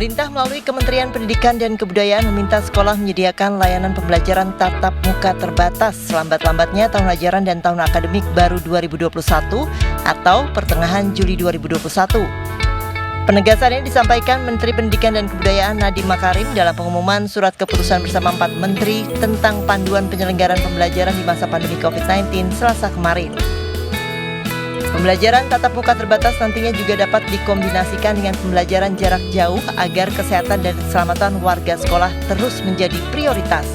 Pemerintah melalui Kementerian Pendidikan dan Kebudayaan meminta sekolah menyediakan layanan pembelajaran tatap muka terbatas selambat-lambatnya tahun ajaran dan tahun akademik baru 2021 atau pertengahan Juli 2021. Penegasan ini disampaikan Menteri Pendidikan dan Kebudayaan Nadiem Makarim dalam pengumuman surat keputusan bersama 4 menteri tentang panduan penyelenggaraan pembelajaran di masa pandemi COVID-19 Selasa kemarin. Pembelajaran tatap muka terbatas nantinya juga dapat dikombinasikan dengan pembelajaran jarak jauh agar kesehatan dan keselamatan warga sekolah terus menjadi prioritas.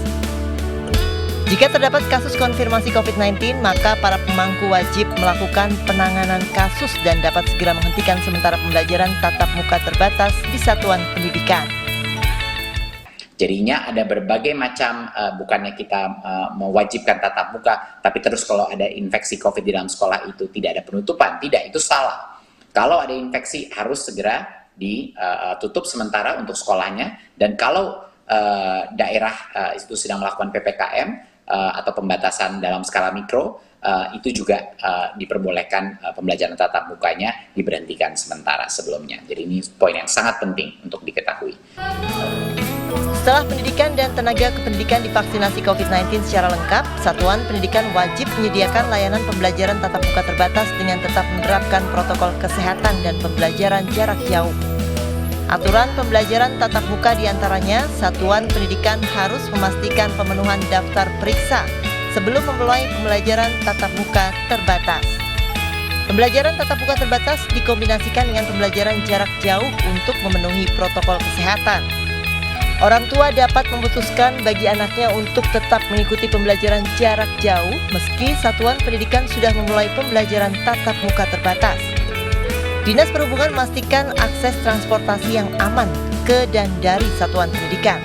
Jika terdapat kasus konfirmasi COVID-19, maka para pemangku wajib melakukan penanganan kasus dan dapat segera menghentikan sementara pembelajaran tatap muka terbatas di satuan pendidikan. Jadinya ada berbagai macam, bukannya kita mewajibkan tatap muka, tapi terus kalau ada infeksi COVID di dalam sekolah itu tidak ada penutupan. Tidak, itu salah. Kalau ada infeksi harus segera ditutup sementara untuk sekolahnya, dan kalau daerah itu sedang melakukan PPKM atau pembatasan dalam skala mikro, itu juga diperbolehkan pembelajaran tatap mukanya diberhentikan sementara sebelumnya. Jadi ini poin yang sangat penting untuk diketahui. Setelah pendidikan dan tenaga kependidikan divaksinasi COVID-19 secara lengkap, Satuan Pendidikan wajib menyediakan layanan pembelajaran tatap muka terbatas dengan tetap menerapkan protokol kesehatan dan pembelajaran jarak jauh. Aturan pembelajaran tatap muka diantaranya, Satuan Pendidikan harus memastikan pemenuhan daftar periksa sebelum memulai pembelajaran tatap muka terbatas. Pembelajaran tatap muka terbatas dikombinasikan dengan pembelajaran jarak jauh untuk memenuhi protokol kesehatan. Orang tua dapat memutuskan bagi anaknya untuk tetap mengikuti pembelajaran jarak jauh meski Satuan Pendidikan sudah memulai pembelajaran tatap muka terbatas. Dinas Perhubungan memastikan akses transportasi yang aman ke dan dari Satuan Pendidikan.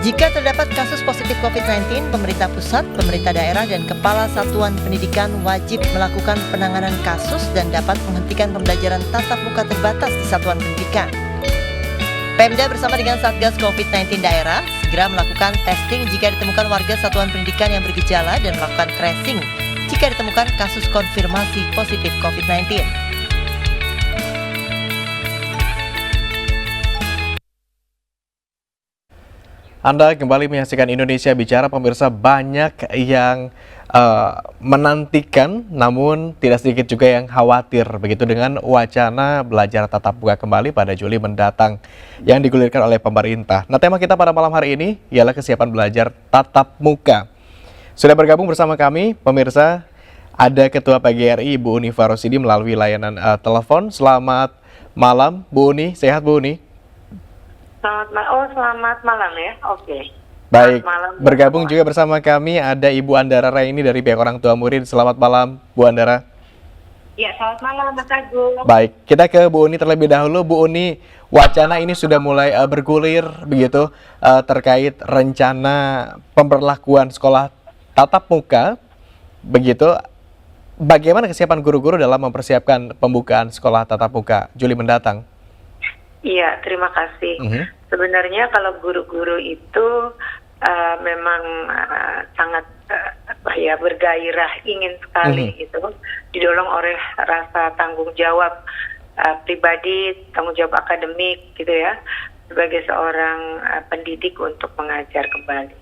Jika terdapat kasus positif COVID-19, pemerintah pusat, pemerintah daerah, dan kepala Satuan Pendidikan wajib melakukan penanganan kasus dan dapat menghentikan pembelajaran tatap muka terbatas di Satuan Pendidikan. Pemda bersama dengan Satgas COVID-19 daerah segera melakukan testing jika ditemukan warga satuan pendidikan yang bergejala dan melakukan tracing jika ditemukan kasus konfirmasi positif COVID-19. Anda kembali menyaksikan Indonesia Bicara, pemirsa. Banyak yang menantikan, namun tidak sedikit juga yang khawatir begitu dengan wacana belajar tatap muka kembali pada Juli mendatang yang digulirkan oleh pemerintah. Nah, tema kita pada malam hari ini ialah kesiapan belajar tatap muka. Sudah bergabung bersama kami, pemirsa, ada Ketua PGRI Bu Uni Farosidi melalui layanan telepon. Selamat malam, Bu Uni. Sehat, Bu Uni? Selamat malam ya. Oke. Baik, bergabung juga bersama kami ada Ibu Andara Raini dari pihak orang tua murid. Selamat malam, Bu Andara. Ya, selamat malam Mas Agung. Baik, kita ke Bu Uni terlebih dahulu. Bu Uni, wacana ini sudah mulai bergulir begitu terkait rencana pemberlakuan sekolah tatap muka. Begitu, bagaimana kesiapan guru-guru dalam mempersiapkan pembukaan sekolah tatap muka Juli mendatang? Iya, terima kasih. Sebenarnya kalau guru-guru itu memang sangat bergairah, ingin sekali gitu, didorong oleh rasa tanggung jawab pribadi, tanggung jawab akademik gitu ya, sebagai seorang pendidik untuk mengajar kembali.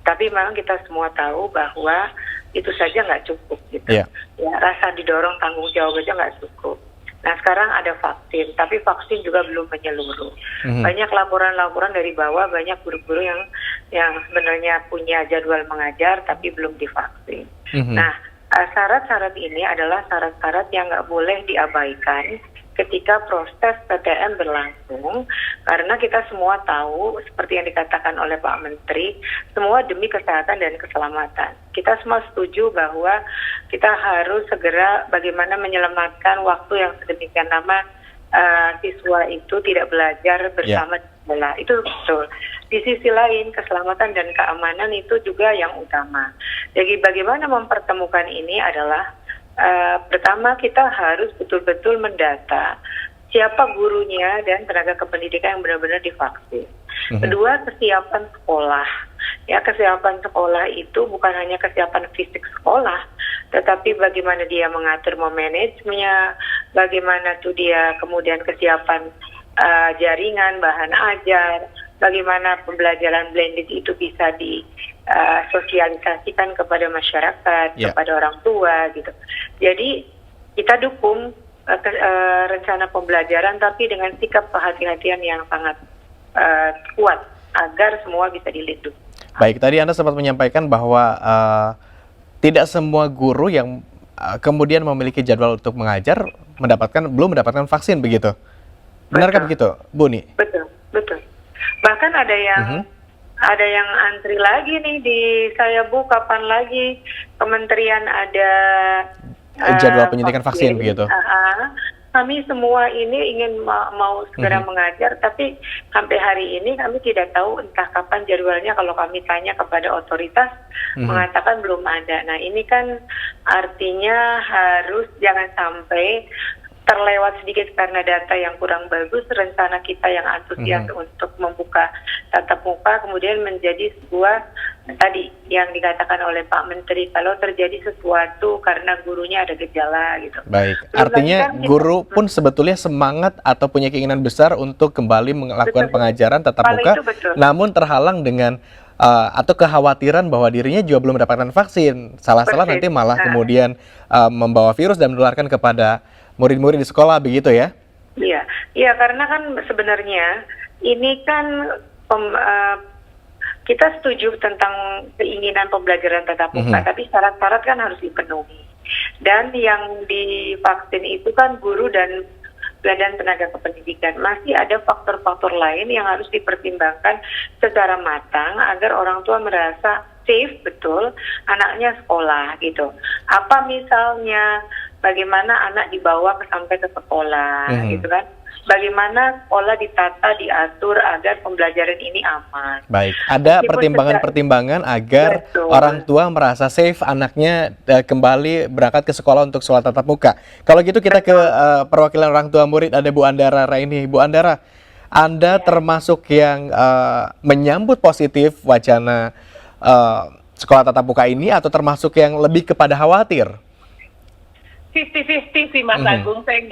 Tapi memang kita semua tahu bahwa itu saja nggak cukup gitu. Ya, rasa didorong tanggung jawab aja nggak cukup. Nah, sekarang ada vaksin, tapi vaksin juga belum menyeluruh. Banyak laporan-laporan dari bawah, banyak guru-guru yang sebenarnya punya jadwal mengajar tapi belum divaksin. Nah, syarat-syarat ini adalah syarat-syarat yang nggak boleh diabaikan ketika proses PTM berlangsung, karena kita semua tahu, seperti yang dikatakan oleh Pak Menteri, semua demi kesehatan dan keselamatan. Kita semua setuju bahwa kita harus segera bagaimana menyelamatkan waktu yang sedemikian lama siswa itu tidak belajar bersama di sekolah. Itu betul. Di sisi lain, keselamatan dan keamanan itu juga yang utama. Jadi bagaimana mempertemukan ini adalah pertama kita harus betul-betul mendata siapa gurunya dan tenaga kependidikan yang benar-benar divaksin. Kedua, kesiapan sekolah. Ya, kesiapan sekolah itu bukan hanya kesiapan fisik sekolah, tetapi bagaimana dia mengatur manajemennya, bagaimana tuh dia kemudian kesiapan jaringan, bahan ajar, bagaimana pembelajaran blended itu bisa disosialisasikan kepada masyarakat, kepada orang tua gitu. Jadi kita dukung rencana pembelajaran tapi dengan sikap kehati-hatian yang sangat kuat agar semua bisa dilindungi. Baik, tadi Anda sempat menyampaikan bahwa tidak semua guru yang kemudian memiliki jadwal untuk mengajar belum mendapatkan vaksin begitu. Benarkah begitu, Bu Ni? Betul, betul. Bahkan ada yang antri lagi nih di saya Bu, kapan lagi kementerian ada jadwal penyuntikan vaksin begitu. Kami semua ini ingin mau segera mengajar, tapi sampai hari ini kami tidak tahu entah kapan jadwalnya. Kalau kami tanya kepada otoritas, mengatakan belum ada. Nah ini kan artinya harus jangan sampai terlewat sedikit karena data yang kurang bagus, rencana kita yang antusias untuk membuka tatap muka kemudian menjadi sebuah tadi yang dikatakan oleh Pak Menteri, kalau terjadi sesuatu karena gurunya ada gejala gitu. Baik, artinya guru pun sebetulnya semangat atau punya keinginan besar untuk kembali melakukan pengajaran tatap muka, namun terhalang dengan atau kekhawatiran bahwa dirinya juga belum mendapatkan vaksin. Salah-salah nanti malah kemudian membawa virus dan menularkan kepada murid-murid di sekolah, begitu ya? Iya, karena kan sebenarnya ini kan kita setuju tentang keinginan pembelajaran tatap muka, tapi syarat-syarat kan harus dipenuhi. Dan yang divaksin itu kan guru dan tenaga kependidikan. Masih ada faktor-faktor lain yang harus dipertimbangkan secara matang agar orang tua merasa safe betul anaknya sekolah gitu. Apa misalnya bagaimana anak dibawa sampai ke sekolah gitu kan. Bagaimana sekolah ditata, diatur agar pembelajaran ini aman. Baik, ada pertimbangan-pertimbangan agar orang tua merasa safe anaknya kembali berangkat ke sekolah untuk sekolah tatap muka. Kalau gitu kita ke perwakilan orang tua murid, ada Bu Andara Raini. Bu Andara, Anda termasuk yang menyambut positif wacana sekolah tatap muka ini atau termasuk yang lebih kepada khawatir? 50-50 sih Mas Agung, saya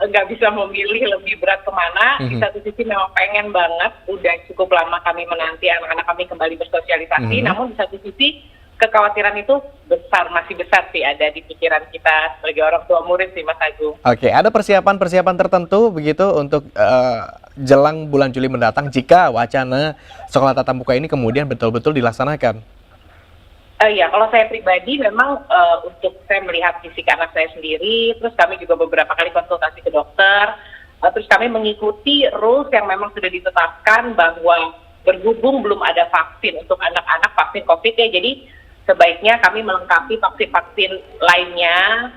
nggak bisa memilih lebih berat kemana. Di satu sisi memang pengen banget, udah cukup lama kami menanti anak-anak kami kembali bersosialisasi, namun di satu sisi kekhawatiran itu masih besar sih ada di pikiran kita sebagai orang tua murid sih Mas Agung. Oke, ada persiapan tertentu begitu untuk jelang bulan Juli mendatang jika wacana sekolah tatap muka ini kemudian betul-betul dilaksanakan? Ya, kalau saya pribadi memang untuk saya melihat fisik anak saya sendiri, terus kami juga beberapa kali konsultasi ke dokter, terus kami mengikuti rules yang memang sudah ditetapkan bahwa berhubung belum ada vaksin untuk anak-anak vaksin COVID ya, jadi sebaiknya kami melengkapi vaksin-vaksin lainnya.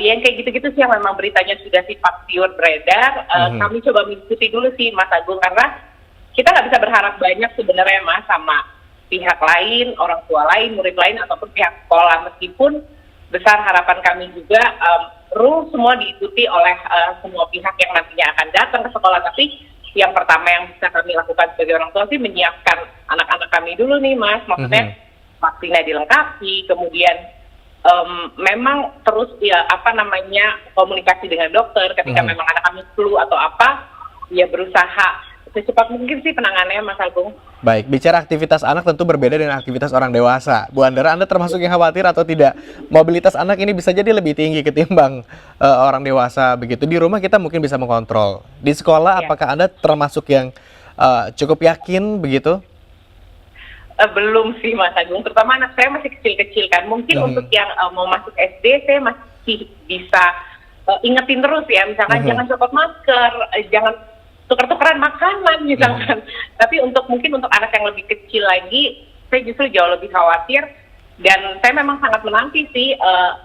Yang kayak gitu-gitu sih yang memang beritanya sudah sifat pure beredar. Kami coba mengikuti dulu sih Mas Agung, karena kita nggak bisa berharap banyak sebenarnya Mas sama pihak lain, orang tua lain, murid lain, ataupun pihak sekolah. Meskipun besar harapan kami juga rule semua diikuti oleh semua pihak yang nantinya akan datang ke sekolah. Tapi yang pertama yang bisa kami lakukan sebagai orang tua sih menyiapkan anak-anak kami dulu nih Mas. Maksudnya vaksinnya dilengkapi, kemudian memang terus komunikasi dengan dokter ketika memang anak kami flu atau apa, ya berusaha secepat mungkin sih penanganannya Mas Agung. Baik, bicara aktivitas anak tentu berbeda dengan aktivitas orang dewasa. Bu Andara, Anda termasuk yang khawatir atau tidak? Mobilitas anak ini bisa jadi lebih tinggi ketimbang orang dewasa begitu. Di rumah kita mungkin bisa mengontrol. Di sekolah apakah Anda termasuk yang cukup yakin begitu? Belum sih Mas Agung, terutama anak saya masih kecil-kecil kan. Mungkin untuk yang mau masuk SD saya masih bisa ingetin terus ya, misalkan jangan copot masker, jangan tukar-tukaran makanan misalkan. Tapi mungkin untuk anak yang lebih kecil lagi, saya justru jauh lebih khawatir. Dan saya memang sangat menanti sih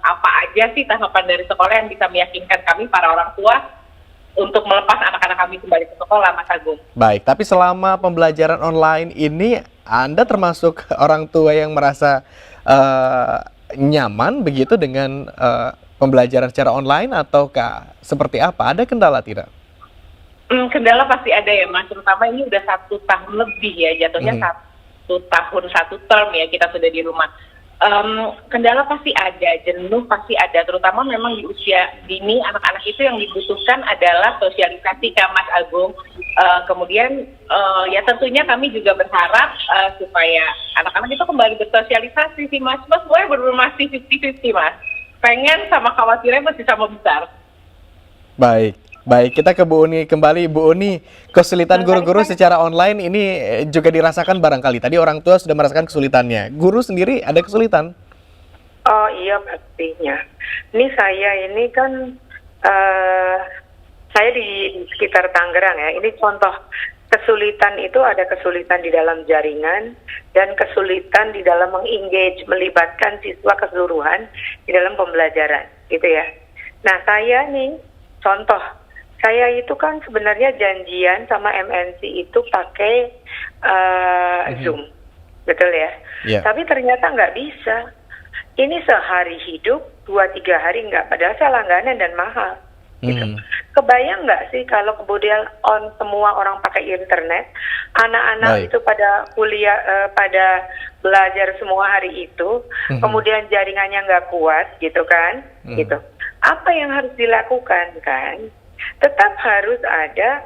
apa aja sih tahapan dari sekolah yang bisa meyakinkan kami para orang tua untuk melepas anak-anak kami kembali ke sekolah, Mas Agung. Baik, tapi selama pembelajaran online ini, Anda termasuk orang tua yang merasa nyaman begitu dengan pembelajaran secara online ataukah seperti apa? Ada kendala tidak? Kendala pasti ada ya Mas, terutama ini udah 1 tahun lebih ya, jatuhnya 1 tahun 1 term ya kita sudah di rumah. kendala pasti ada, jenuh pasti ada, terutama memang di usia dini anak-anak itu yang dibutuhkan adalah sosialisasi, Kak Mas Agung. Kemudian ya tentunya kami juga berharap supaya anak-anak itu kembali bersosialisasi sih Mas. Mas, gue benar-benar masih 50-50 Mas. Pengen sama khawatirnya masih sama besar. Baik, kita ke Bu Uni kembali. Bu Uni, kesulitan guru-guru secara online ini juga dirasakan barangkali. Tadi orang tua sudah merasakan kesulitannya. Guru sendiri ada kesulitan? Oh iya pastinya. Ini kan saya di sekitar Tangerang ya. Ini contoh kesulitan itu, ada kesulitan di dalam jaringan dan kesulitan di dalam mengengage, melibatkan siswa keseluruhan di dalam pembelajaran, gitu ya. Nah saya nih contoh. Saya itu kan sebenarnya janjian sama MNC itu pakai Zoom, betul ya? Yeah. Tapi ternyata nggak bisa. Ini sehari hidup, 2-3 hari nggak, padahal saya langganan dan mahal. Gitu. Kebayang nggak sih kalau kemudian semua orang pakai internet, anak-anak itu pada kuliah, pada belajar semua hari itu, kemudian jaringannya nggak kuat, gitu kan? Gitu. Apa yang harus dilakukan kan? Tetap harus ada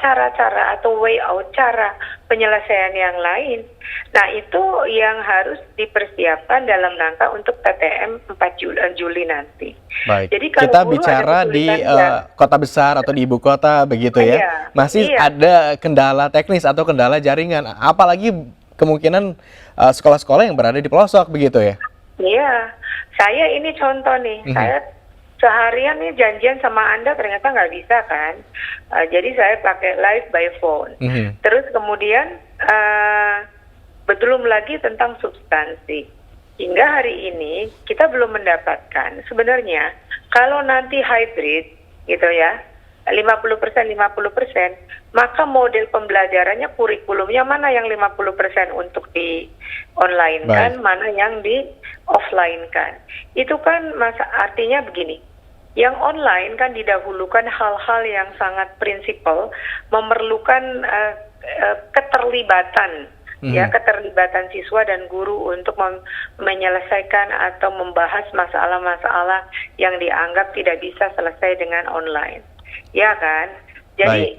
cara-cara atau way out, cara penyelesaian yang lain. Nah itu yang harus dipersiapkan dalam rangka untuk PTM 4 Juli nanti. Baik. Jadi kalau kita guru bicara ada di kesulitan, kota besar atau di ibu kota begitu ya. Iya, Masih iya. ada kendala teknis atau kendala jaringan. Apalagi kemungkinan sekolah-sekolah yang berada di pelosok begitu ya. Iya, saya ini contoh nih, saya seharian nih janjian sama Anda ternyata nggak bisa kan. Jadi saya pakai live by phone. Terus kemudian belum lagi tentang substansi. Hingga hari ini kita belum mendapatkan sebenarnya kalau nanti hybrid gitu ya, 50%, maka model pembelajarannya, kurikulumnya mana yang 50% untuk di online kan, mana yang di offline kan. Itu kan artinya begini, yang online kan didahulukan hal-hal yang sangat prinsipal, memerlukan keterlibatan, ya keterlibatan siswa dan guru untuk menyelesaikan atau membahas masalah-masalah yang dianggap tidak bisa selesai dengan online. Ya kan? Jadi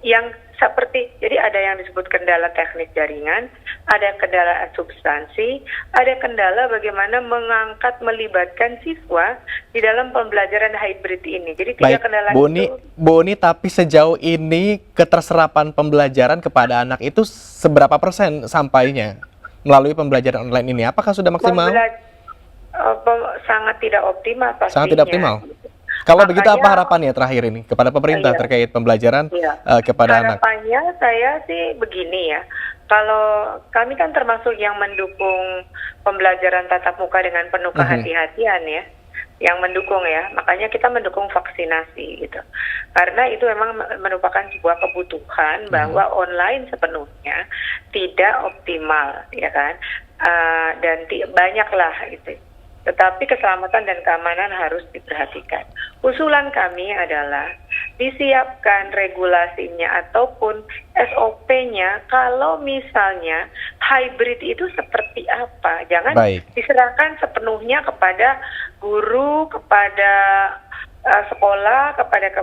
yang seperti, jadi ada yang disebut kendala teknis jaringan, ada kendala substansi, ada kendala bagaimana mengangkat, melibatkan siswa di dalam pembelajaran hybrid ini. Jadi tiga kendala itu. Bu Uni, tapi sejauh ini keterserapan pembelajaran kepada anak itu seberapa persen sampainya melalui pembelajaran online ini? Apakah sudah maksimal? Sangat tidak optimal pastinya. Sangat tidak optimal. Kalau begitu apa harapannya terakhir ini kepada pemerintah terkait pembelajaran kepada anak? Harapannya saya sih begini ya, kalau kami kan termasuk yang mendukung pembelajaran tatap muka dengan penuh kehati-hatian ya, yang mendukung ya, makanya kita mendukung vaksinasi gitu. Karena itu memang merupakan sebuah kebutuhan bahwa online sepenuhnya tidak optimal ya kan, dan banyaklah gitu. Tetapi keselamatan dan keamanan harus diperhatikan. Usulan kami adalah disiapkan regulasinya ataupun SOP-nya kalau misalnya hybrid itu seperti apa. Jangan diserahkan sepenuhnya kepada guru, kepada sekolah, kepada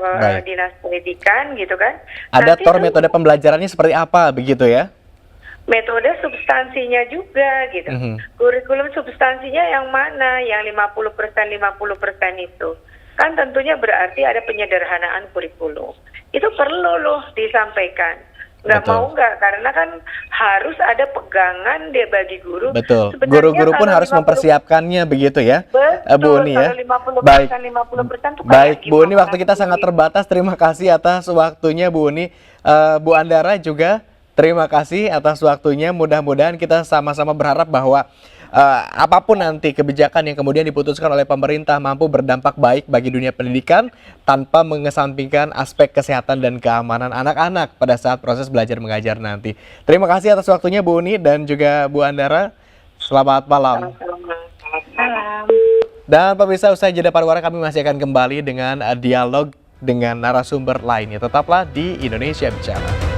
dinas pendidikan gitu kan. Ada metode pembelajarannya seperti apa begitu ya? Metode substansinya juga gitu. Kurikulum substansinya yang mana? Yang 50% itu. Kan tentunya berarti ada penyederhanaan kurikulum. Itu perlu loh disampaikan. Nggak mau nggak, karena kan harus ada pegangan dia bagi guru. Betul. Guru-guru pun harus mempersiapkannya begitu ya. Betul, Bu Uni ya. 50% Baik, Bu Uni, waktu kita sangat terbatas. Terima kasih atas waktunya Bu Uni. Bu Andara juga terima kasih atas waktunya. Mudah-mudahan kita sama-sama berharap bahwa apapun nanti kebijakan yang kemudian diputuskan oleh pemerintah mampu berdampak baik bagi dunia pendidikan tanpa mengesampingkan aspek kesehatan dan keamanan anak-anak pada saat proses belajar mengajar nanti. Terima kasih atas waktunya Bu Uni dan juga Bu Andara. Selamat malam. Dan pemirsa, usai jeda pariwara kami masih akan kembali dengan dialog dengan narasumber lainnya. Tetaplah di Indonesia Bicara.